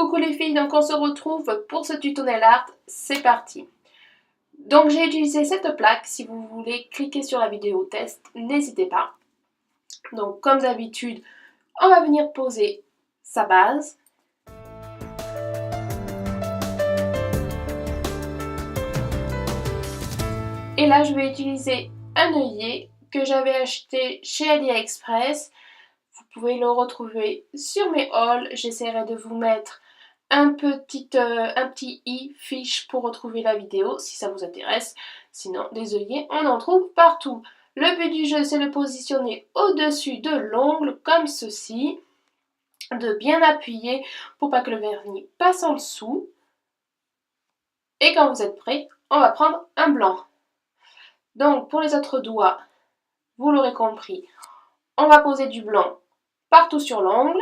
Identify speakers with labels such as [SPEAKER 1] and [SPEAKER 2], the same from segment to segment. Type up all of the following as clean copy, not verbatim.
[SPEAKER 1] Coucou les filles, donc on se retrouve pour ce tuto nail art, c'est parti. Donc j'ai utilisé cette plaque, si vous voulez cliquer sur la vidéo test, n'hésitez pas. Donc comme d'habitude, on va venir poser sa base. Et là je vais utiliser un œillet que j'avais acheté chez AliExpress. Vous pouvez le retrouver sur mes hauls, j'essaierai de vous mettre un petit i fiche pour retrouver la vidéo si ça vous intéresse. Sinon, des œillets, on en trouve partout. Le but du jeu, c'est de positionner au-dessus de l'ongle comme ceci, de bien appuyer pour pas que le vernis passe en dessous. Et quand vous êtes prêts, on va prendre un blanc. Donc pour les autres doigts, vous l'aurez compris, on va poser du blanc partout sur l'ongle.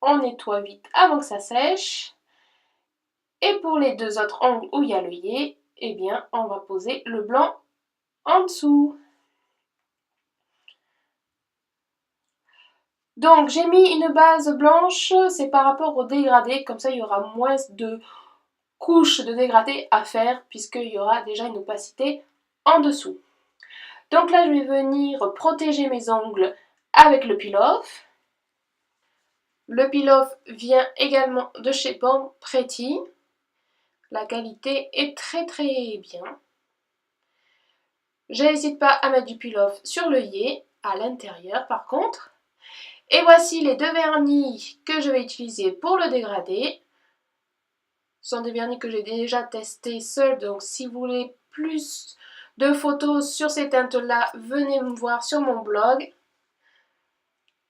[SPEAKER 1] On nettoie vite avant que ça sèche. Et pour les deux autres ongles où il y a l'œillet, eh bien, on va poser le blanc en dessous. Donc, j'ai mis une base blanche, c'est par rapport au dégradé, comme ça il y aura moins de couches de dégradé à faire, puisqu'il y aura déjà une opacité en dessous. Donc là, je vais venir protéger mes ongles avec le peel-off. Le peel-off vient également de chez Born Pretty. La qualité est très bien. J'hésite pas à mettre du peel-off sur l'œillet, à l'intérieur par contre. Et voici les deux vernis que je vais utiliser pour le dégradé. Ce sont des vernis que j'ai déjà testés seuls, donc si vous voulez plus de photos sur ces teintes-là, venez me voir sur mon blog.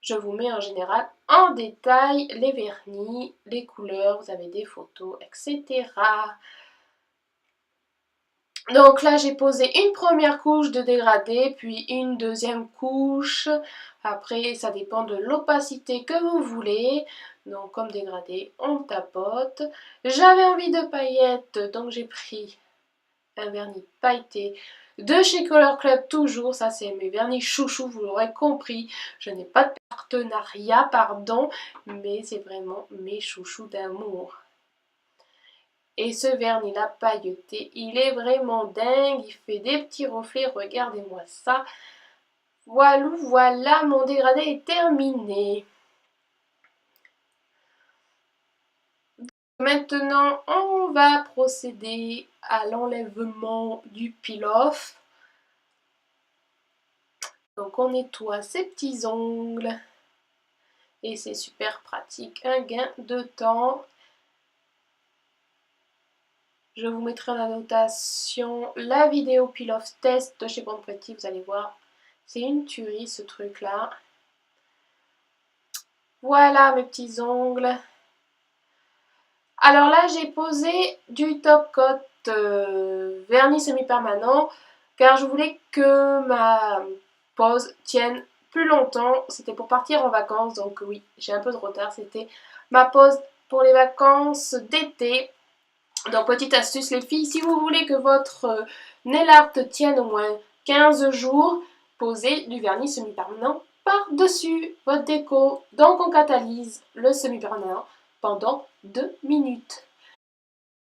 [SPEAKER 1] Je vous mets en général en détail les vernis, les couleurs, vous avez des photos, etc. Donc là j'ai posé une première couche de dégradé, puis une deuxième couche. Après ça dépend de l'opacité que vous voulez. Donc comme dégradé on tapote. J'avais envie de paillettes, donc j'ai pris un vernis pailleté de chez Color Club toujours. Ça c'est mes vernis chouchous, vous l'aurez compris. Je n'ai pas de partenariat, pardon, mais c'est vraiment mes chouchous d'amour. Et ce vernis-là pailleté, il est vraiment dingue, il fait des petits reflets, regardez-moi ça. Voilà, mon dégradé est terminé. Maintenant, on va procéder à l'enlèvement du peel-off. Donc on nettoie ses petits ongles. Et c'est super pratique, un gain de temps. Je vous mettrai en annotation la vidéo peel-off test de chez Born Pretty, vous allez voir. C'est une tuerie ce truc là. Voilà mes petits ongles. Alors là j'ai posé du top coat vernis semi-permanent car je voulais que ma pose tienne plus longtemps. C'était pour partir en vacances, donc oui j'ai un peu de retard. C'était ma pose pour les vacances d'été. Donc petite astuce les filles, si vous voulez que votre nail art tienne au moins 15 jours, posez du vernis semi-permanent par-dessus votre déco. Donc on catalyse le semi-permanent pendant 2 minutes.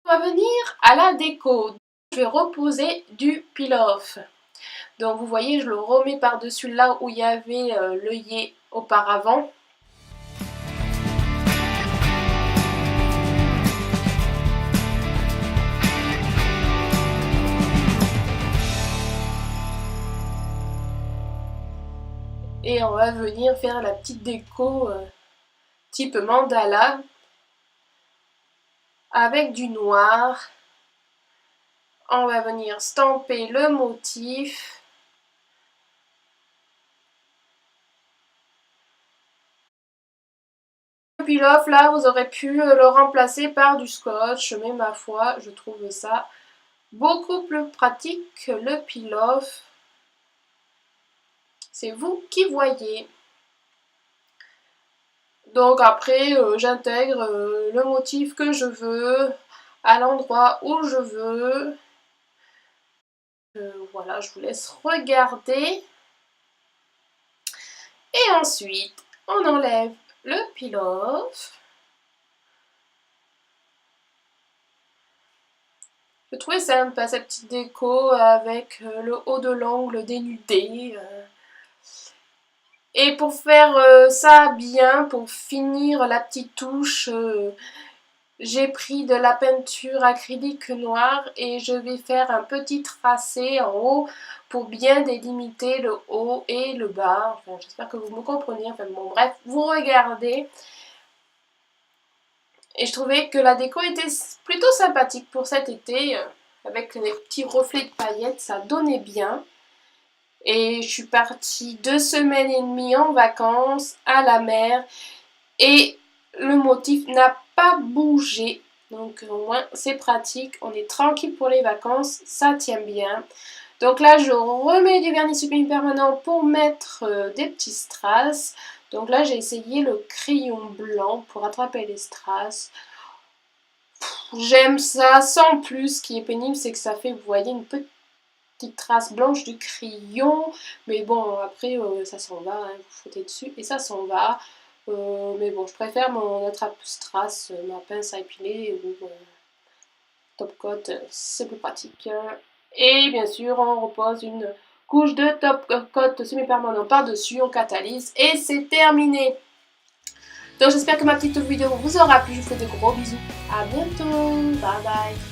[SPEAKER 1] On va venir à la déco. Je vais reposer du peel-off. Donc vous voyez, je le remets par-dessus là où il y avait l'œillet auparavant. Et on va venir faire la petite déco type mandala avec du noir. On va venir stamper le motif. Le peel-off là, vous aurez pu le remplacer par du scotch, mais ma foi, je trouve ça beaucoup plus pratique que le peel-off. C'est vous qui voyez. Donc après, j'intègre le motif que je veux, à l'endroit où je veux. Voilà, je vous laisse regarder. Et ensuite, on enlève le peel-off. Je trouvais sympa cette petite déco avec le haut de l'ongle dénudé. Et pour faire ça bien, pour finir la petite touche, j'ai pris de la peinture acrylique noire et je vais faire un petit tracé en haut pour bien délimiter le haut et le bas. Enfin, j'espère que vous me comprenez. Enfin bon, bref, vous regardez. Et je trouvais que la déco était plutôt sympathique pour cet été. Avec les petits reflets de paillettes, ça donnait bien. Et je suis partie 2 semaines et demie en vacances à la mer. Et le motif n'a pas bougé. Donc au moins c'est pratique. On est tranquille pour les vacances. Ça tient bien. Donc là je remets du vernis semi-permanent pour mettre des petits strass. Donc là j'ai essayé le crayon blanc pour attraper les strass. J'aime ça sans plus. Ce qui est pénible c'est que ça fait, vous voyez, une petite trace blanche du crayon. Mais bon après ça s'en va, hein, vous frottez dessus et ça s'en va. Mais bon, je préfère mon attrape-strass, ma pince à épiler ou top coat, c'est plus pratique. Et bien sûr, on repose une couche de top coat semi-permanent par-dessus, on catalyse et c'est terminé. Donc j'espère que ma petite vidéo vous aura plu, je vous fais de gros bisous. À bientôt, bye bye.